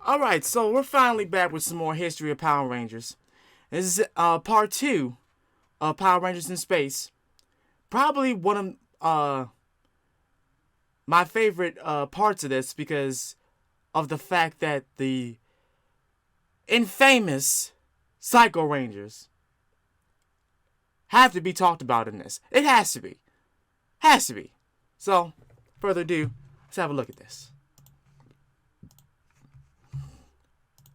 Alright, so we're finally back with some more history of Power Rangers. This is part 2 of Power Rangers in Space. Probably one of my favorite parts of this because of the fact that the infamous Psycho Rangers have to be talked about in this. It has to be. Has to be. So, further ado, let's have a look at this.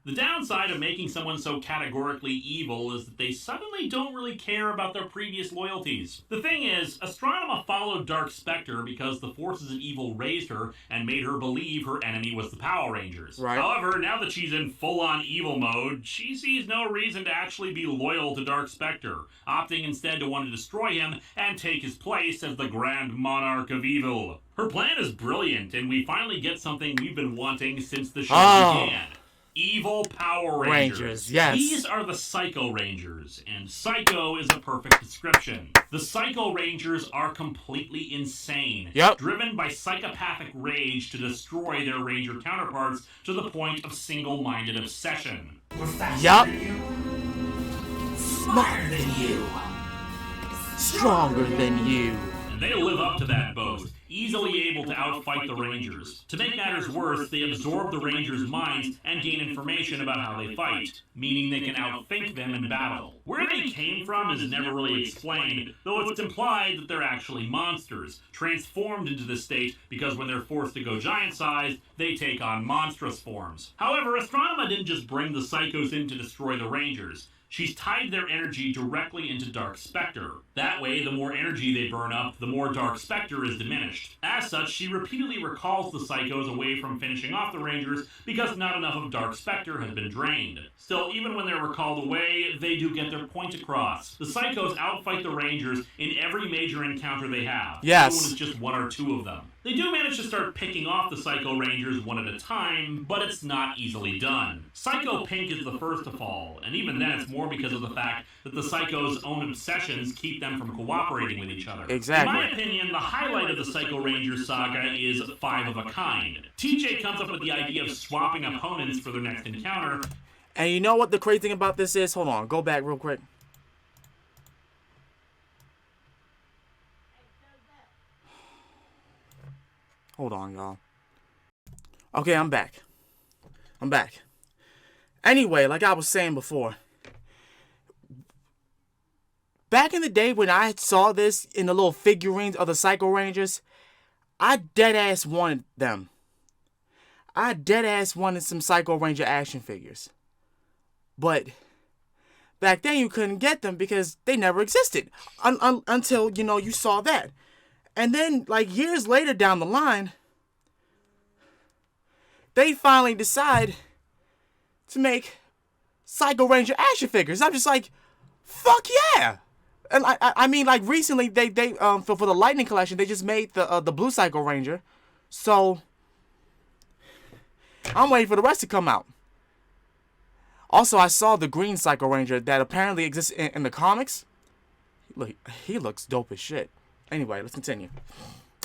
The downside of making someone so categorically evil is that they suddenly don't really care about their previous loyalties. The thing is, Astronema followed Dark Spectre because the forces of evil raised her and made her believe her enemy was the Power Rangers. Right. However, now that she's in full-on evil mode, she sees no reason to actually be loyal to Dark Spectre, opting instead to want to destroy him and take his place as the Grand Monarch of Evil. Her plan is brilliant, and we finally get something we've been wanting since the show began. Evil Power Rangers. Yes. These are the Psycho Rangers, and Psycho is a perfect description. The Psycho Rangers are completely insane, driven by psychopathic rage to destroy their Ranger counterparts to the point of single-minded obsession. We're faster than you, Smarter than you, stronger than you. And they live up to that boast, easily able to outfight the Rangers. To make matters worse, they absorb the Rangers' minds and gain information about how they fight, meaning they can outthink them in battle. Where they came from is never really explained, though it's implied that they're actually monsters, transformed into this state because when they're forced to go giant-sized, they take on monstrous forms. However, Astronema didn't just bring the Psychos in to destroy the Rangers. She's tied their energy directly into Dark Spectre. That way, the more energy they burn up, the more Dark Spectre is diminished. As such, she repeatedly recalls the Psychos away from finishing off the Rangers because not enough of Dark Spectre has been drained. Still, even when they're recalled away, they do get their point across. The Psychos outfight the Rangers in every major encounter they have. Yes. Even when it's just one or two of them. They do manage to start picking off the Psycho Rangers one at a time, but it's not easily done. Psycho Pink is the first to fall, and even then it's more because of the fact that the Psycho's own obsessions keep them from cooperating with each other. Exactly. In my opinion, the highlight of the Psycho Rangers saga is 5 of a Kind. TJ comes up with the idea of swapping opponents for their next encounter. And you know what the crazy thing about this is? Hold on, go back real quick. Hold on, y'all. Okay, I'm back. Anyway, like I was saying before, back in the day when I saw this in the little figurines of the Psycho Rangers, I deadass wanted them. I deadass wanted some Psycho Ranger action figures. But back then you couldn't get them because they never existed until, you saw that. And then, like, years later down the line, they finally decide to make Psycho Ranger action figures. I'm just like, fuck yeah! And I mean, like, recently, they for the Lightning Collection, they just made the Blue Psycho Ranger. So, I'm waiting for the rest to come out. Also, I saw the Green Psycho Ranger that apparently exists in the comics. Look, he looks dope as shit. Anyway, let's continue.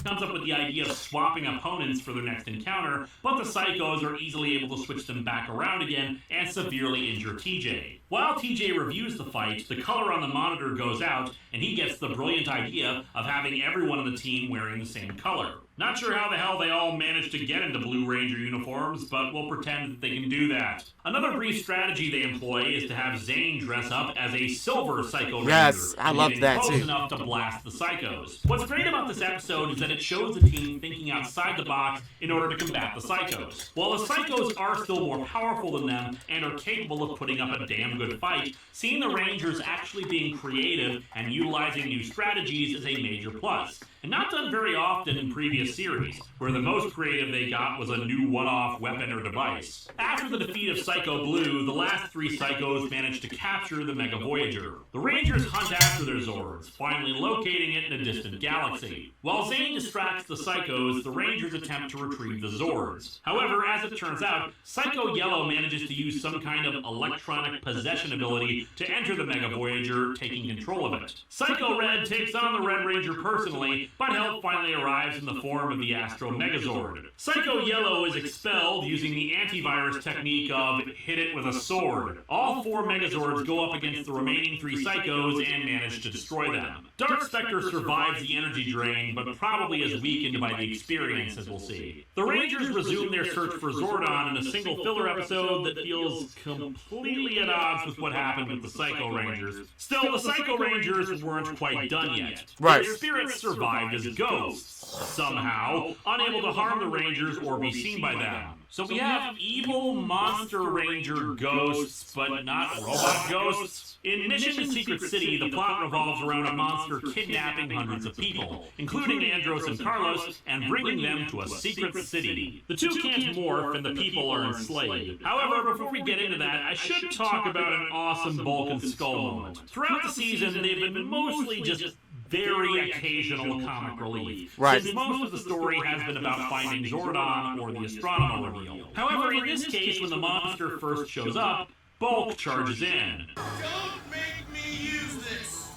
Comes up with the idea of swapping opponents for their next encounter, but the Psychos are easily able to switch them back around again and severely injure TJ. While TJ reviews the fight, the color on the monitor goes out, and he gets the brilliant idea of having everyone on the team wearing the same color. Not sure how the hell they all managed to get into Blue Ranger uniforms, but we'll pretend that they can do that. Another brief strategy they employ is to have Zane dress up as a Silver Psycho Ranger. Yes, I love that too. Enough to blast the Psychos. What's great about this episode is that it shows the team thinking outside the box in order to combat the Psychos. While the Psychos are still more powerful than them and are capable of putting up a damn good fight, seeing the Rangers actually being creative and utilizing new strategies is a major plus. And not done very often in previous series, where the most creative they got was a new one-off weapon or device. After the defeat of Psycho Blue, the last 3 Psychos managed to capture the Mega Voyager. The Rangers hunt after their Zords, finally locating it in a distant galaxy. While Zane distracts the Psychos, the Rangers attempt to retrieve the Zords. However, as it turns out, Psycho Yellow manages to use some kind of electronic possession ability to enter the Mega Voyager, taking control of it. Psycho Red takes on the Red Ranger personally, but help finally arrives in the form of the Astro Megazord. Psycho Yellow is expelled using the antivirus technique of hit it with a sword. All 4 Megazords go up against the remaining 3 Psychos and manage to destroy them. Dark Spectre survives the energy drain, but probably is weakened by the experience, as we'll see. The Rangers resume their search for Zordon in a single filler episode that feels completely at odds with what happened with the Psycho Rangers. Still, the Psycho Rangers weren't quite done yet. Right. Their spirits survived as ghosts, somehow, unable to harm the Rangers or be seen by them. So we have evil monster ranger ghosts, but not robot ghosts. In Mission to Secret City, the plot revolves around a monster kidnapping hundreds of people, including Andros and Carlos, and bringing them to a secret city. The two can't morph, and the people are enslaved. However, before we get into that, I should talk about an awesome Bulk and Skull moment. Throughout the season, they've been mostly just very occasional comic relief. Right. Since most of the story has been about finding Zordon or the Astronomer reveal. However, in this case, when the monster first shows up, Bulk charges in. Don't make me use this!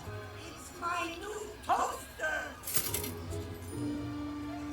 It's my new poster!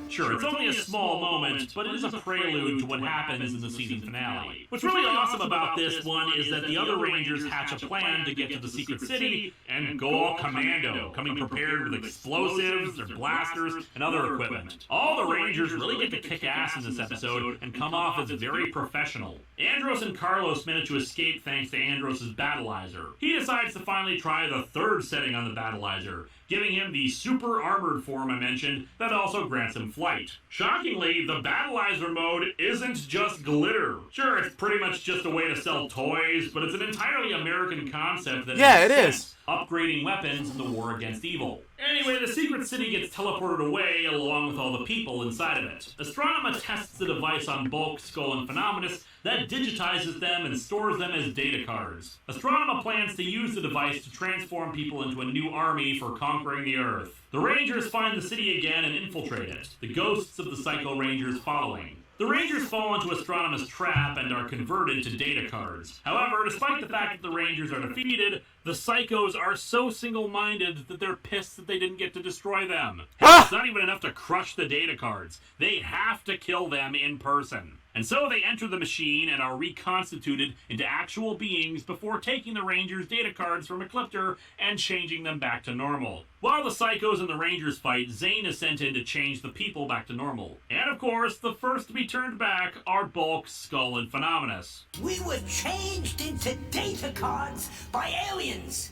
Sure, it's only a small moment, but it is a prelude to what happens in the season finale. What's really awesome about this one is that the other Rangers hatch a plan to get to the secret city and go all commando, coming prepared with explosives, their blasters, and other equipment. All the Rangers really get to kick ass in this episode and come off as very professional. Andros and Carlos manage to escape thanks to Andros' Battleizer. He decides to finally try the 3rd setting on the Battleizer, giving him the super armored form I mentioned that also grants him flight. Shockingly, the Battleizer mode isn't just glitter. Sure, it's pretty much just a way to sell toys, but it's an entirely American concept that Yeah, makes it sense, is. upgrading weapons in the war against evil. Anyway, the secret city gets teleported away along with all the people inside of it. Astronema tests the device on Bulk, Skull, and Phenomenus that digitizes them and stores them as data cards. Astronema plans to use the device to transform people into a new army for conquering the Earth. The Rangers find the city again and infiltrate it, the ghosts of the Psycho Rangers following. The Rangers fall into Astronema's trap and are converted to data cards. However, despite the fact that the Rangers are defeated, the Psychos are so single-minded that they're pissed that they didn't get to destroy them. It's not even enough to crush the data cards. They have to kill them in person. And so they enter the machine and are reconstituted into actual beings before taking the Rangers' data cards from Ecliptor and changing them back to normal. While the Psychos and the Rangers fight, Zane is sent in to change the people back to normal. And of course, the first to be turned back are Bulk, Skull, and Phenomenus. We were changed into data cards by aliens!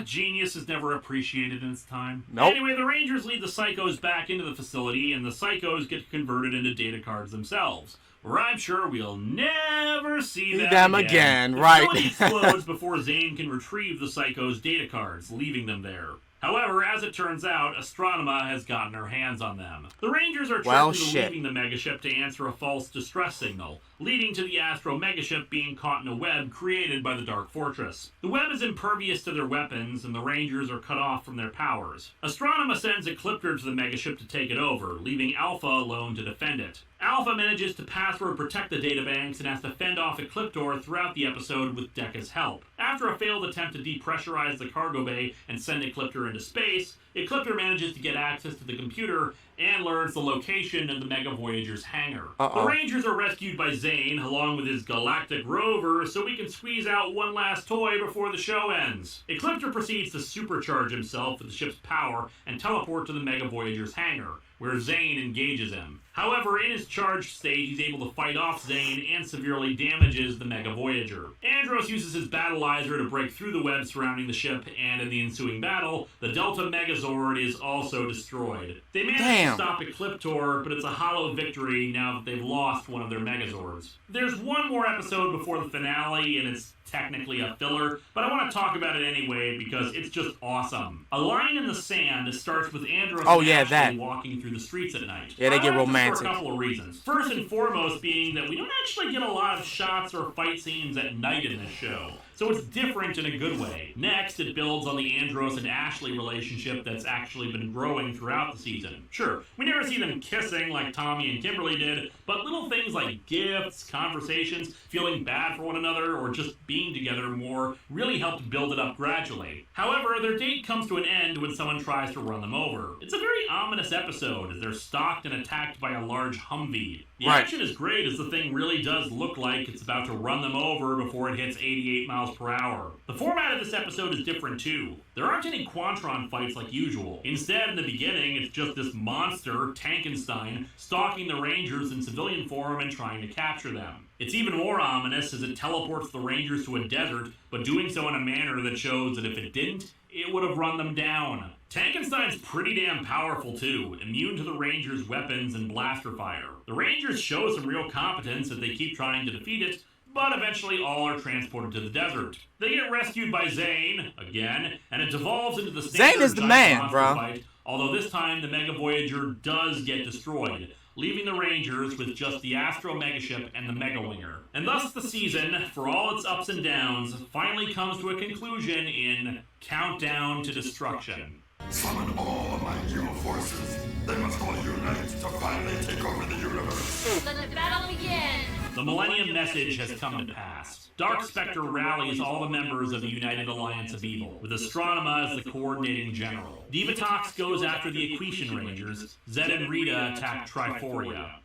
Genius is never appreciated in its time. Nope. Anyway, the Rangers lead the Psychos back into the facility, and the Psychos get converted into data cards themselves, where I'm sure we'll never see them again, The right. facility explodes before Zane can retrieve the Psychos' data cards, leaving them there. However, as it turns out, Astronema has gotten her hands on them. The Rangers are tricked into leaving the megaship to answer a false distress signal, leading to the Astro megaship being caught in a web created by the Dark Fortress. The web is impervious to their weapons, and the Rangers are cut off from their powers. Astronema sends Ecliptor to the megaship to take it over, leaving Alpha alone to defend it. Alpha manages to password protect the databanks and has to fend off Ecliptor throughout the episode with Dekka's help. After a failed attempt to depressurize the cargo bay and send Ecliptor into space, Ecliptor manages to get access to the computer and learns the location of the Mega Voyager's hangar. The Rangers are rescued by Zane, along with his galactic rover, so we can squeeze out one last toy before the show ends. Ecliptor proceeds to supercharge himself with the ship's power and teleport to the Mega Voyager's hangar, where Zane engages him. However, in his charged state, he's able to fight off Zane and severely damages the Mega Voyager. Andros uses his Battleizer to break through the web surrounding the ship, and in the ensuing battle, the Delta Megazord is also destroyed. They manage to stop Ecliptor, but it's a hollow victory now that they've lost one of their Megazords. There's one more episode before the finale, and it's technically a filler, but I want to talk about it anyway because it's just awesome. A Line in the Sand starts with Andros and Ashley walking through the streets at night. Yeah, they get romantic. For a couple of reasons. First and foremost being that we don't actually get a lot of shots or fight scenes at night in this show. so it's different in a good way. Next, it builds on the Andros and Ashley relationship that's actually been growing throughout the season. Sure, we never see them kissing like Tommy and Kimberly did, but little things like gifts, conversations, feeling bad for one another, or just being together more really helped build it up gradually. However, their date comes to an end when someone tries to run them over. It's a very ominous episode as they're stalked and attacked by a large Humvee. The action is great as the thing really does look like it's about to run them over before it hits 88 miles per hour. The format of this episode is different too. There aren't any Quantron fights like usual. Instead, in the beginning, it's just this monster, Tankenstein, stalking the Rangers in civilian form and trying to capture them. It's even more ominous as it teleports the Rangers to a desert, but doing so in a manner that shows that if it didn't, it would have run them down. Tankenstein's pretty damn powerful too, immune to the Rangers' weapons and blaster fire. The Rangers show some real competence as they keep trying to defeat it, but eventually all are transported to the desert. They get rescued by Zane, again, and it devolves into the Zane is the man, bro. Fight, although this time the Mega Voyager does get destroyed, leaving the Rangers with just the Astro Megaship and the Mega Winger. And thus the season, for all its ups and downs, finally comes to a conclusion in Countdown to Destruction. Summon all of my evil forces. They must all unite to finally take over the universe. Let the battle begin! The Millennium Message has come to pass. Dark Spectre rallies all the members of the United Alliance of Evil, with Astronema as the coordinating general. Divatox goes after the Equation Rangers. Zed and Rita attack Triforia.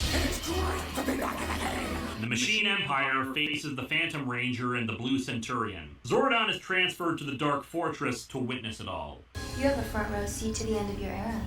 The Machine Empire faces the Phantom Ranger and the Blue Centurion. Zordon is transferred to the Dark Fortress to witness it all. You have a front row seat to the end of your era.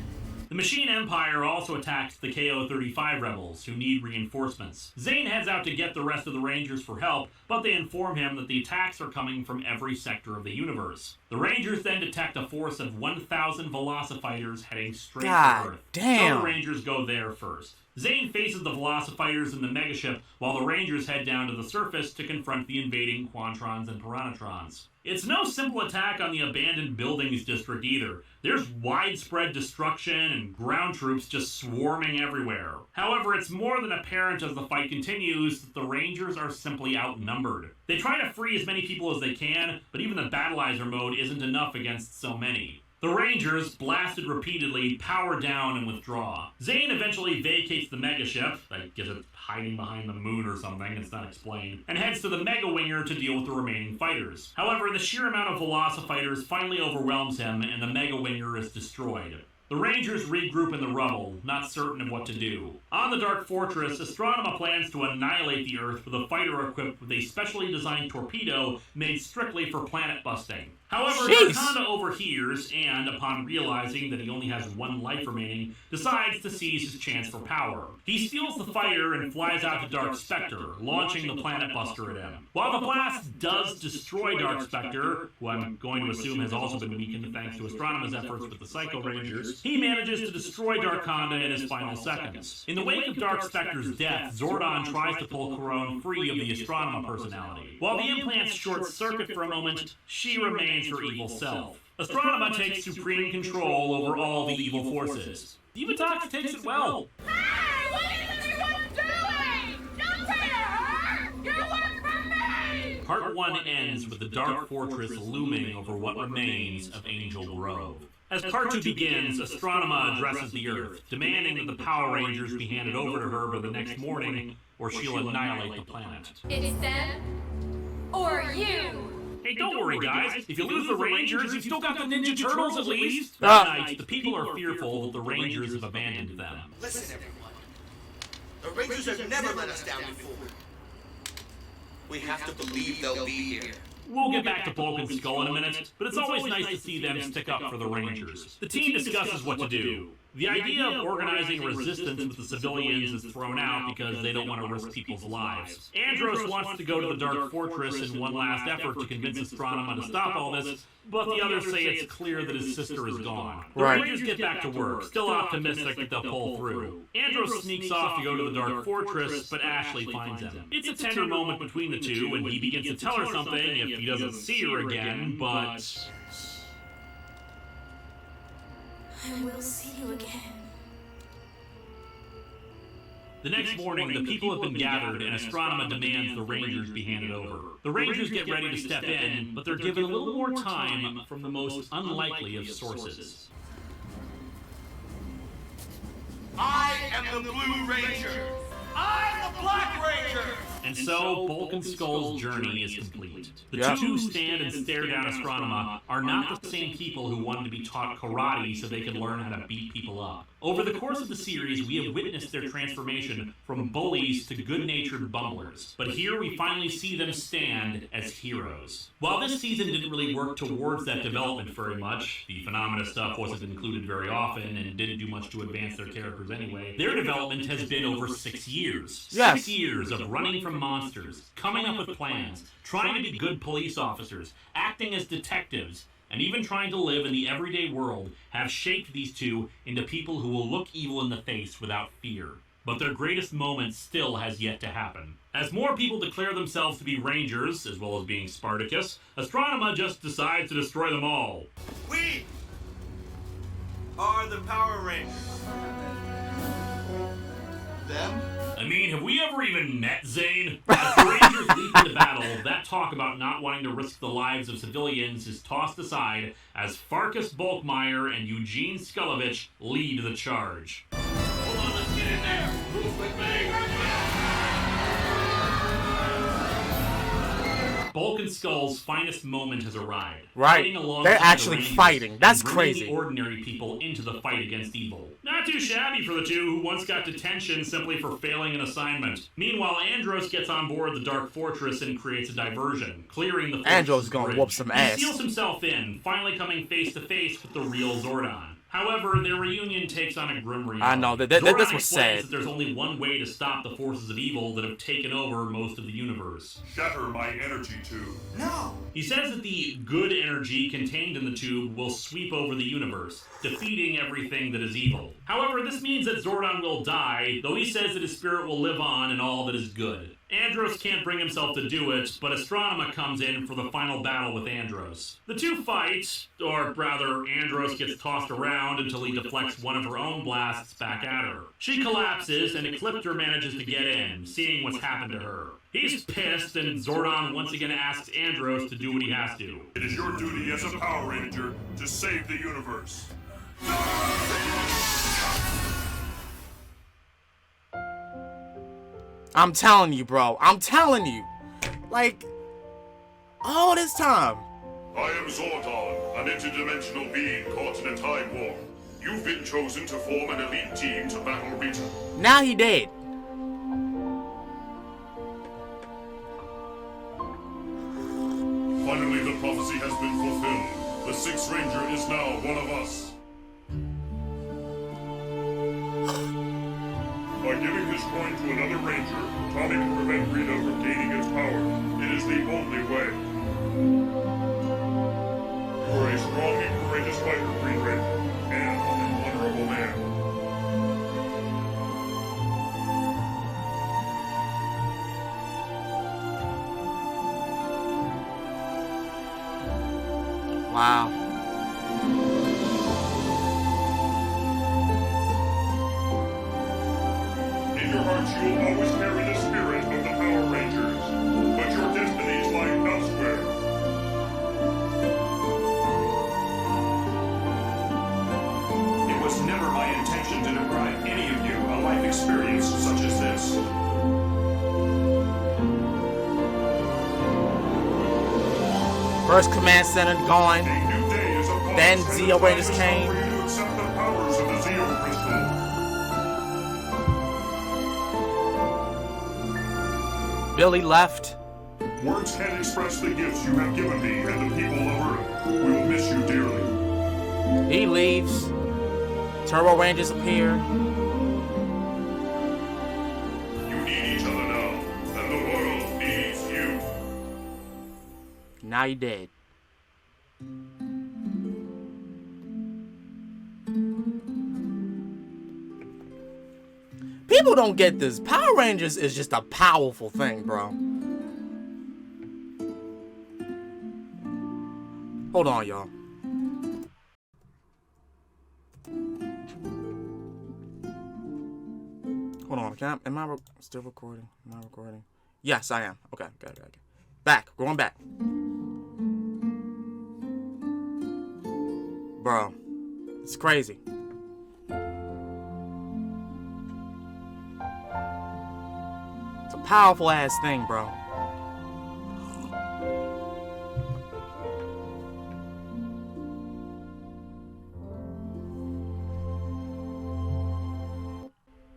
The Machine Empire also attacks the KO-35 rebels, who need reinforcements. Zane heads out to get the rest of the Rangers for help, but they inform him that the attacks are coming from every sector of the universe. The Rangers then detect a force of 1,000 Velocifighters heading straight to Earth. Damn. So the Rangers go there first. Zane faces the Velocifighters in the Megaship, while the Rangers head down to the surface to confront the invading Quantrons and Piranatrons. It's no simple attack on the abandoned buildings district either. There's widespread destruction and ground troops just swarming everywhere. However, it's more than apparent as the fight continues that the Rangers are simply outnumbered. They try to free as many people as they can, but even the Battleizer mode isn't enough against so many. The Rangers, blasted repeatedly, power down and withdraw. Zane eventually vacates the Megaship, I guess it's hiding behind the moon or something, it's not explained, and heads to the Mega Winger to deal with the remaining fighters. However, the sheer amount of Velocifighters finally overwhelms him, and the Mega Winger is destroyed. The Rangers regroup in the rubble, not certain of what to do. On the Dark Fortress, Astronema plans to annihilate the Earth with a fighter equipped with a specially designed torpedo made strictly for planet busting. However, Darkonda overhears and, upon realizing that he only has one life remaining, decides to seize his chance for power. He steals the fighter and flies out to Dark Spectre, launching the Planet Buster at him. While the blast does destroy Dark Spectre, who I'm going to assume has also been weakened thanks to Astronema's efforts with the Psycho Rangers, he manages to destroy Darkonda in his final seconds. In the wake of Dark Spectre's death, Zordon tries to pull Corone free of the Astronema personality. While the implants short-circuit for a moment, she remains her evil self. Astronema takes supreme control over all the evil forces. Divatox takes it well. Hey, what is everyone doing? Don't try to hurt! Get away from me! Part 1 ends with the Dark Fortress looming over what remains of Angel Grove. As Part 2 begins, Astronema addresses the Earth, demanding that the Power Rangers be handed over to her by the next morning, or she'll annihilate the planet. It's them or you. Hey, don't worry, guys. If you lose the Rangers, you've still got the Ninja Turtles at least. That night, the people are fearful that the Rangers have abandoned them. Listen, everyone. The Rangers have never let us down before. We have to believe they'll be here. We'll get back to Bulk and Skull in a minute, but it's always nice to see them stick up for the Rangers. The team discusses what to do. The idea of organizing resistance with the civilians is thrown out because they don't want to risk people's lives. Andros wants to go to the Dark Fortress in one last effort to convince Astronema to stop all this, but the others say it's clear that his sister is gone. The Rangers get back to work, still optimistic that they'll pull through. Andros sneaks off to go to the Dark Fortress, but Ashley finds him. It's a tender moment between the two, and he begins to tell her something if he doesn't see her again, but... I will see you again. The next morning, the people have been gathered, and Astronema demands the Rangers be handed over. The Rangers get ready to step in, but they're given a little more time from the most unlikely of sources. I am the Blue Ranger. I'm the Black Ranger. And so, Bulk and Skull's journey is complete. The two who stand and stare down Astronema are not the same people who wanted to be taught karate so they could learn how to beat people up. Over the course of the series, we have witnessed their transformation from bullies to good-natured bumblers. But here we finally see them stand as heroes. While this season didn't really work towards that development very much, the Phenomena stuff wasn't included very often and didn't do much to advance their characters anyway, their development has been over 6 years. Yes. 6 years of running from monsters, coming up with plans, trying to be good police officers, acting as detectives, and even trying to live in the everyday world have shaped these two into people who will look evil in the face without fear. But their greatest moment still has yet to happen. As more people declare themselves to be Rangers, as well as being Spartacus, Astronema just decides to destroy them all. We are the Power Rangers. Them? I mean, have we ever even met Zane? As the Rangers leap into battle, that talk about not wanting to risk the lives of civilians is tossed aside as Farkas Bulkmeyer and Eugene Skulovich lead the charge. Hold on, let's get in there. Move with me. Bulk and Skull's finest moment has arrived. Right. Fighting alongside They're the actually Rangers fighting. That's and bringing crazy. the ordinary people into the fight against evil. Not too shabby for the two who once got detention simply for failing an assignment. Meanwhile, Andros gets on board the Dark Fortress and creates a diversion, clearing the fortress's Andros gonna bridge. whoop some ass. He seals himself in, finally coming face to face with the real Zordon. However, their reunion takes on a grim reality. I know, that Zordon this was explains sad. that there's only one way to stop the forces of evil that have taken over most of the universe. Shatter my energy tube. No. He says that the good energy contained in the tube will sweep over the universe, defeating everything that is evil. However, this means that Zordon will die, though he says that his spirit will live on in all that is good. Andros can't bring himself to do it, but Astronema comes in for the final battle with Andros. The two fight, or rather, Andros gets tossed around until he deflects one of her own blasts back at her. She collapses, and Ecliptor manages to get in, seeing what's happened to her. He's pissed, and Zordon once again asks Andros to do what he has to. It is your duty as a Power Ranger to save the universe. I'm telling you, bro. I'm telling you. Like, all this time. I am Zordon, an interdimensional being caught in a time warp. You've been chosen to form an elite team to battle Rita. Now he dead. Finally, the prophecy has been fulfilled. The Sixth Ranger is now one of us. By giving his coin to another Ranger, Tommy can prevent Rita from gaining its power. It is the only way. You are a strong and courageous fighter, Green Ranger, and an honorable man. Wow. In your hearts, you will always carry the spirit of the Power Rangers, but your destinies lie elsewhere. It was never my intention to deprive any of you a life experience such as this. First command center gone. A new day is upon Then us, and Zeo the Rangers time is came. come for you to accept the powers of the Zeo Crystal. Billy left. Words can't express the gifts you have given me and the people of Earth. We will miss you dearly. He leaves. Turbo Rangers appear. You need each other now, and the world needs you. Now he dead. People don't get this. Power Rangers is just a powerful thing, bro. Hold on, y'all. Hold on. Am I still recording? Am I recording? Yes, I am. Okay. Back. Going back. Bro, it's crazy. It's a powerful ass thing, bro.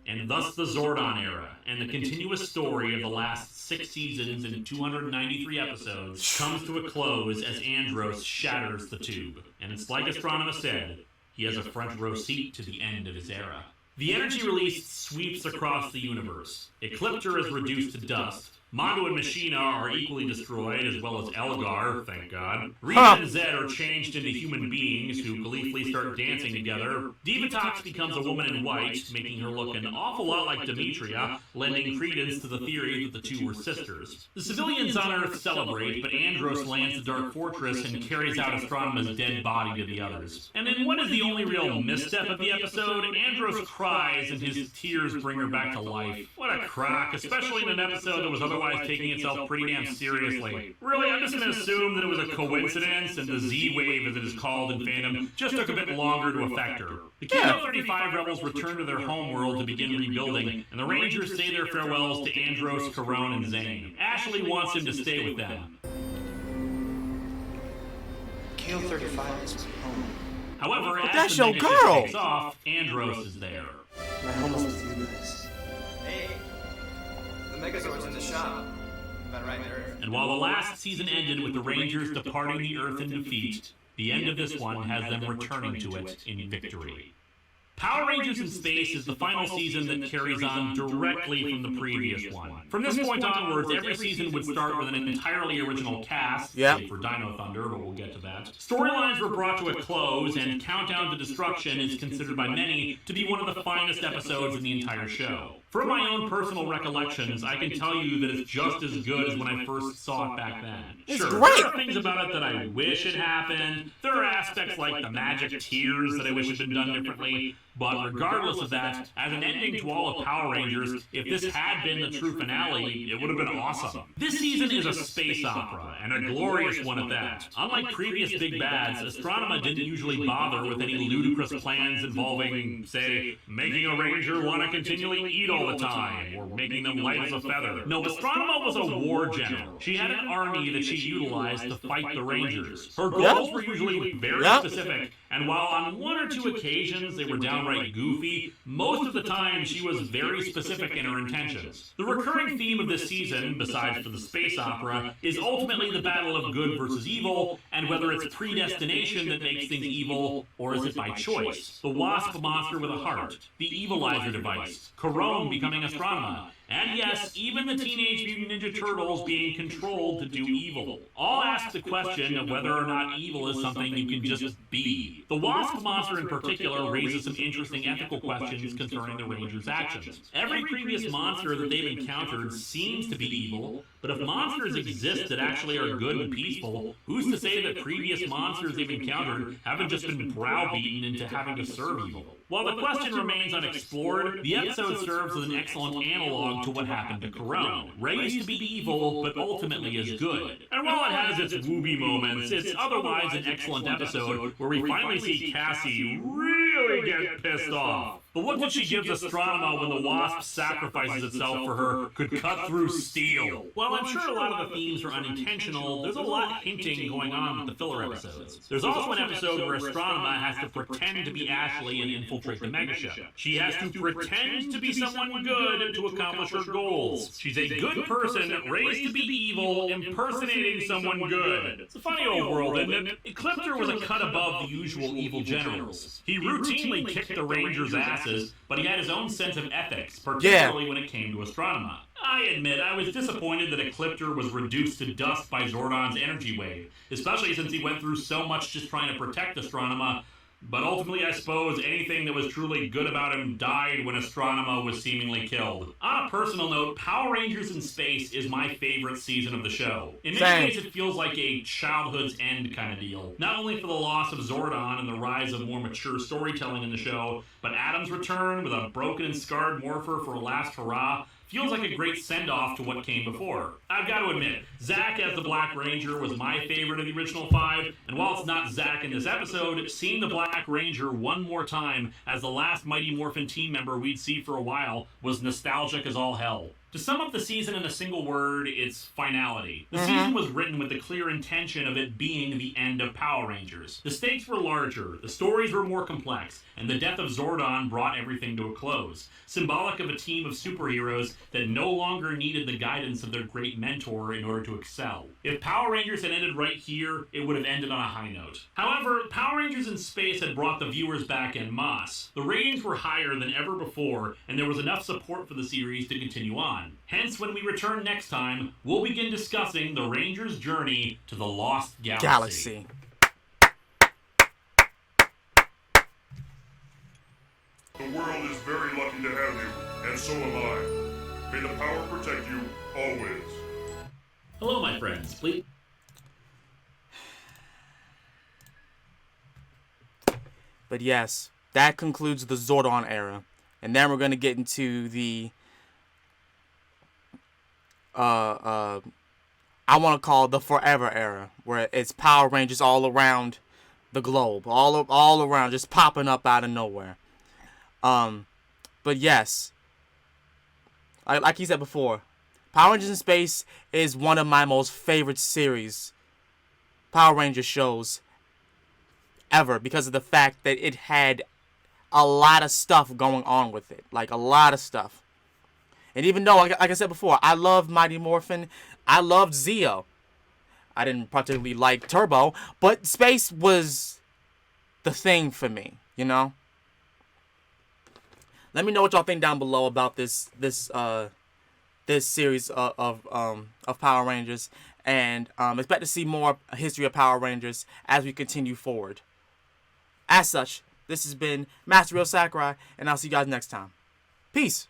And thus the Zordon era, and the continuous story of the last 6 seasons and 293 episodes comes to a close as Andros shatters the tube. And it's like Astronema said, he has a front row seat to the end of his era. The energy released sweeps across the universe. Ecliptor is reduced to dust. Mondo and Machina are equally destroyed, as well as Elgar, thank God. Rita and Zed are changed into human beings who gleefully start dancing together. Divatox becomes a woman in white, making her look an awful lot like Demetria, lending credence to the theory that the two were sisters. The civilians on Earth celebrate, but Andros lands the Dark Fortress and carries out Astronema's dead body to the others. And in what is the only real misstep of the episode, Andros cries and his tears bring her back to life. What a crack, especially in an episode that was otherwise taking itself pretty damn seriously. Really, I'm just going to assume that it was a coincidence and the Z-Wave, as it is called in fandom, just took a bit longer to affect her. The Kilo 35 rebels return to their homeworld to begin rebuilding, and the Rangers say their farewells to Andros, Karone, and Zane. Ashley wants him to stay with them. Kilo 35 is my home. However, as that's the your Megaship girl. takes off, Andros is there. My home is with you guys. Hey, the Megazord's in the shop. About right there. And while the last season ended with the Rangers departing the Earth in defeat, the end of this one has them returning to it in victory. Power Rangers in Space is the final season that carries on directly from the previous one. From this point onwards, every season would start with an entirely original cast, save for Dino Thunder, but we'll get to that. Storylines were brought to a close, and Countdown to Destruction is considered by many to be one of the finest episodes in the entire show. From my own personal recollections, I can tell you that it's just as good as when I first saw it back then. Sure, there are things about it that I wish had happened. There are aspects like the magic tears that I wish had been done differently. But regardless of that, as an ending to all of Power Rangers, if this had been the true finale, it would have been awesome. This season is a space opera, and a glorious one at that. Unlike previous big bads, Astronema didn't usually bother with any ludicrous plans involving, say, making a Ranger want to continually eat all the time, or making them light as a feather. No, Astronema was a war general. She had an army that she utilized to fight the Rangers. Her goals were usually very specific, and while on one or two occasions they were downright goofy, most of the time she was very specific in her intentions. The recurring theme of this season, besides for the space opera, is ultimately the battle of good versus evil, and whether it's predestination that makes things evil, or is it by choice. The Wasp monster with a heart, the Evilizer device, Karone becoming Astronema, and yes, even the Teenage Mutant Ninja Turtles being controlled to do evil. All ask the question of whether or not evil is something you can just be. The Wasp monster in particular raises some interesting ethical questions concerning the Rangers' actions. Every previous monster that they've encountered seems to be evil, but if monsters exist that actually are good and peaceful, who's to say that previous monsters they've encountered haven't just been browbeaten into having to serve evil? While the question remains unexplored, the episode serves as an excellent analog to what happened to Karone. Raised to be evil, but ultimately is good. And while it has its wooby moments, it's otherwise an excellent episode where we finally see Cassie really get pissed off. But what did she give Astronema when the Wasp sacrifices itself for her could cut through steel? While I'm sure a lot of the themes are unintentional, there's a lot hinting going on with the filler episodes. There's also an episode where Astronema has to pretend to be Ashley and infiltrate the Megaship. She has to pretend to be someone good to accomplish her goals. She's a good person raised to be evil, impersonating someone good. It's a funny old world, isn't it? Ecliptor was a cut above the usual evil generals. He routinely kicked the Rangers' asses, but he had his own sense of ethics, particularly when it came to Astronema. I admit, I was disappointed that Ecliptor was reduced to dust by Zordon's energy wave, especially since he went through so much just trying to protect Astronema. But ultimately, I suppose anything that was truly good about him died when Astronema was seemingly killed. On a personal note, Power Rangers in Space is my favorite season of the show. In many Same. ways, it feels like a childhood's end kind of deal. Not only for the loss of Zordon and the rise of more mature storytelling in the show, but Adam's return with a broken and scarred Morpher for a last hurrah feels like a great send-off to what came before. I've got to admit, Zack as the Black Ranger was my favorite of the original 5, and while it's not Zack in this episode, seeing the Black Ranger one more time as the last Mighty Morphin team member we'd see for a while was nostalgic as all hell. To sum up the season in a single word, it's finality. The season was written with the clear intention of it being the end of Power Rangers. The stakes were larger, the stories were more complex, and the death of Zordon brought everything to a close, symbolic of a team of superheroes that no longer needed the guidance of their great mentor in order to excel. If Power Rangers had ended right here, it would have ended on a high note. However, Power Rangers in Space had brought the viewers back en masse. The ratings were higher than ever before, and there was enough support for the series to continue on. Hence, when we return next time, we'll begin discussing the Rangers' journey to the Lost Galaxy. The world is very lucky to have you, and so am I. May the power protect you always. Hello, my friends. Please. But yes, that concludes the Zordon era. And then we're going to get into the I want to call it the Forever era, where it's Power Rangers all around the globe, all around, just popping up out of nowhere. But yes, like you said before, Power Rangers in Space is one of my most favorite series, Power Rangers shows ever, because of the fact that it had a lot of stuff going on with it, like a lot of stuff. And even though, like I said before, I loved Mighty Morphin, I loved Zeo. I didn't particularly like Turbo, but Space was the thing for me, you know? Let me know what y'all think down below about this series of Power Rangers, and expect to see more history of Power Rangers as we continue forward. As such, this has been Master Ryo Sakurai, and I'll see you guys next time. Peace.